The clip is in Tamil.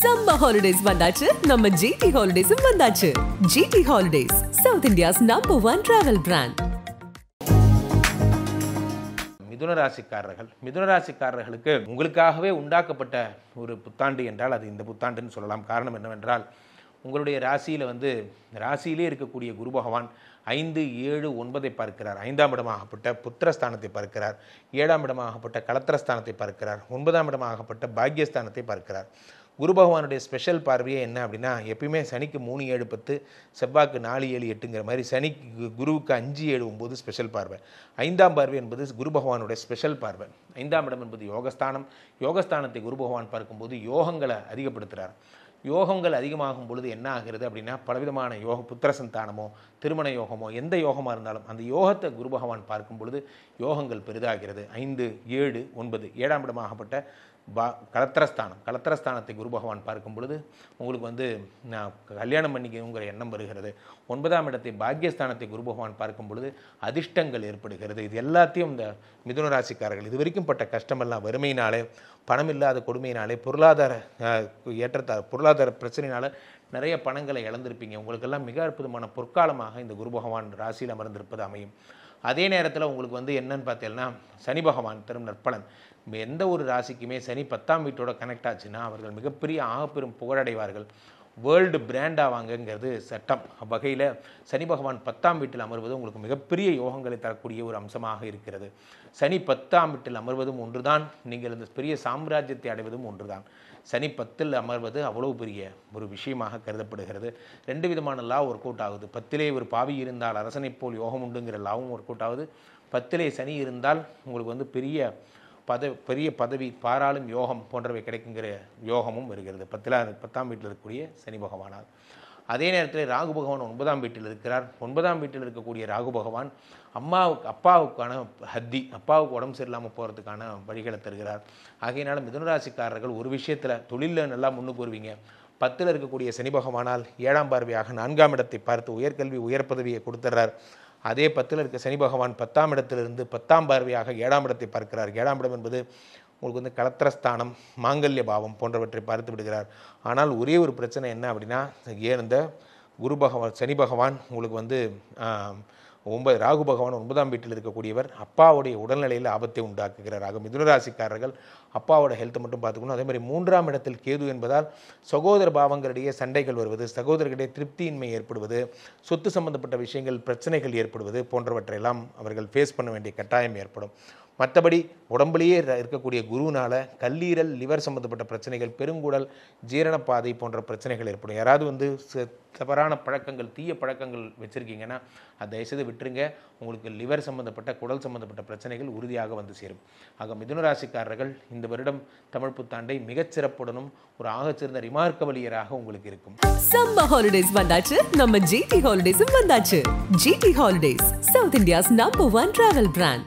Summer holidays வந்தாச்சு நம்ம GT Holidays வந்தாச்சு. GT Holidays, South India's #1 travel brand. மிதுன ராசிக்காரர்களுக்கு உங்களுக்காகவே உண்டாக்கப்பட்ட ஒரு புத்தாண்டு என்றால் அது இந்த புத்தாண்டுன்னு சொல்லலாம். காரணம் என்னவென்றால் உங்களுடைய ராசியிலே இருக்கக்கூடிய குரு பகவான் 5, 7, 9 பார்க்கிறார். 5ஆம் இடமாகப்பட்ட புத்திரஸ்தானத்தை பார்க்கிறார். 7ஆம் இடமாகப்பட்ட கலத்திரஸ்தானத்தை பார்க்கிறார். 9ஆம் இடமாகப்பட்ட பாக்யஸ்தானத்தை பார்க்கிறார். குரு பகவானுடைய ஸ்பெஷல் பார்வையே என்ன அப்படின்னா, எப்பயுமே சனிக்கு 3, 7, 10, செவ்வாய்க்கு 4, 7, 8ங்கிற மாதிரி சனிக்கு குருவுக்கு 5, 7, 9 ஸ்பெஷல் பார்வை. 5ஆம் பார்வை என்பது குரு பகவானுடைய ஸ்பெஷல் பார்வை. 5ஆம் இடம் என்பது யோகஸ்தானம். யோகஸ்தானத்தை குரு பகவான் பார்க்கும்போது யோகங்களை அதிகப்படுத்துகிறார். யோகங்கள் அதிகமாகும் பொழுது என்ன ஆகிறது அப்படின்னா, பலவிதமான புத்திர சந்தானமோ திருமண யோகமோ எந்த யோகமாக இருந்தாலும் அந்த யோகத்தை குரு பகவான் பார்க்கும் பொழுது யோகங்கள் பெரிதாகிறது. 5, 7, 9 7ஆம் இடமாகப்பட்ட கலத்திரஸ்தானத்தை குரு பகவான் பார்க்கும் பொழுது உங்களுக்கு நான் கல்யாணம் பண்ணிக்கணுங்கிற எண்ணம் வருகிறது. 9ஆம் இடத்தை பாக்யஸ்தானத்தை குரு பகவான் பார்க்கும் பொழுது அதிர்ஷ்டங்கள் ஏற்படுகிறது. இது எல்லாத்தையும் இந்த மிதுன ராசிக்காரர்கள் இது வரைக்கும் பட்ட கஷ்டமெல்லாம் வறுமையினாலே, பணம் இல்லாத கொடுமையினாலே, பொருளாதார பிரச்சனையினால நிறைய பணங்களை இழந்திருப்பீங்க. உங்களுக்கெல்லாம் மிக அற்புதமான பொற்காலமாக இந்த குரு பகவான் ராசியில் அமர்ந்திருப்பது அமையும். அதே நேரத்தில் உங்களுக்கு என்னன்னு பார்த்தீங்கன்னா, சனி பகவான் தரும் நற்பலன். எந்த ஒரு ராசிக்குமே சனி 10ஆம் வீட்டோட கனெக்ட் ஆச்சுன்னா அவர்கள் மிகப்பெரிய ஆகப்பெரும் புகழடைவார்கள், வேர்ல்டு பிராண்ட் ஆவாங்கங்கிறது சட்டம். அவ்வகையில் சனி பகவான் 10ஆம் வீட்டில் அமர்வது உங்களுக்கு மிகப்பெரிய யோகங்களை தரக்கூடிய ஒரு அம்சமாக இருக்கிறது. சனி 10ஆம் வீட்டில் அமர்வதும் ஒன்றுதான், நீங்கள் இந்த பெரிய சாம்ராஜ்யத்தை அடைவதும் ஒன்றுதான். சனி 10ல் அமர்வது அவ்வளவு பெரிய ஒரு விஷயமாக கருதப்படுகிறது. 2 விதமான லா ஒர்க் அவுட் ஆகுது. 10லே ஒரு பாவி இருந்தால் அரசனை போல் யோகம் உண்டுங்கிற லாவும் ஒர்க் அவுட் ஆகுது. 10லே சனி இருந்தால் உங்களுக்கு பெரிய பதவி, பாராளும் யோகம் போன்றவை கிடைக்குங்கிற யோகமும் வருகிறது 10ஆம் வீட்டில் இருக்கக்கூடிய சனி பகவானால். அதே நேரத்தில் ராகு பகவான் 9ஆம் வீட்டில் இருக்கிறார். 9ஆம் வீட்டில் இருக்கக்கூடிய ராகு பகவான் அப்பாவுக்கான அப்பாவுக்கு உடம்பு சரியில்லாமல் போகிறதுக்கான வழிகளை தருகிறார். ஆகையினால மிதுனராசிக்காரர்கள் ஒரு விஷயத்தில் தொழிலில் நல்லா முன்னுக்கு வருவீங்க. 10ல் இருக்கக்கூடிய சனி பகவானால் 7ஆம் பார்வையாக 4ஆம் இடத்தை பார்த்து உயர்கல்வி உயர் பதவியை கொடுத்துட்றார். அதே 10ல் இருக்க சனி பகவான் 10ஆம் இடத்திலிருந்து 10ஆம் பார்வையாக 7ஆம் இடத்தை பார்க்கிறார். 7ஆம் இடம் என்பது உங்களுக்கு கலத்திரஸ்தானம், மாங்கல்ய பாவம் போன்றவற்றை பார்த்து விடுகிறார். ஆனால் ஒரே ஒரு பிரச்சனை என்ன அப்படின்னா, இந்த சனி பகவான் உங்களுக்கு ராகு பகவான் 9ஆம் வீட்டில் இருக்கக்கூடியவர் அப்பாவுடைய உடல்நிலையில் ஆபத்தை உண்டாக்குகிறார். ஆக மிதுனராசிக்காரர்கள் அப்பாவோட ஹெல்த்தை மட்டும் பார்த்துக்கணும். அதே மாதிரி 3ஆம் இடத்தில் கேது என்பதால் சகோதர பாவங்களிடையே சண்டைகள் வருவது, சகோதரர்களிடையே திருப்தியின்மை ஏற்படுவது, சொத்து சம்பந்தப்பட்ட விஷயங்கள் பிரச்சனைகள் ஏற்படுவது போன்றவற்றையெல்லாம் அவர்கள் ஃபேஸ் பண்ண வேண்டிய கட்டாயம் ஏற்படும். மற்றபடி உடம்புலேயே இருக்கக்கூடிய குருவினால் கல்லீரல், லிவர் சம்மந்தப்பட்ட பிரச்சனைகள், பெருங்குடல், ஜீரணப்பாதை போன்ற பிரச்சனைகள் ஏற்படும். யாராவது தவறான பழக்கங்கள், தீய பழக்கங்கள் வச்சுருக்கீங்கன்னா அதை தயவுசெய்து விட்டுருங்க. உங்களுக்கு லிவர் சம்மந்தப்பட்ட, குடல் சம்மந்தப்பட்ட பிரச்சனைகள் உறுதியாக சேரும். ஆக மிதுன ராசிக்காரர்கள் இந்த வருடம் தமிழ் புத்தாண்டை மிகச்சிறப்புடனும் ஒரு ஆகச்சிறந்த ரிமார்க்கபிள் இயராக உங்களுக்கு இருக்கும். Summer holidays வந்தாச்சு நம்ம GT Holidays வந்தாச்சு. GT Holidays, South India's #1 travel brand.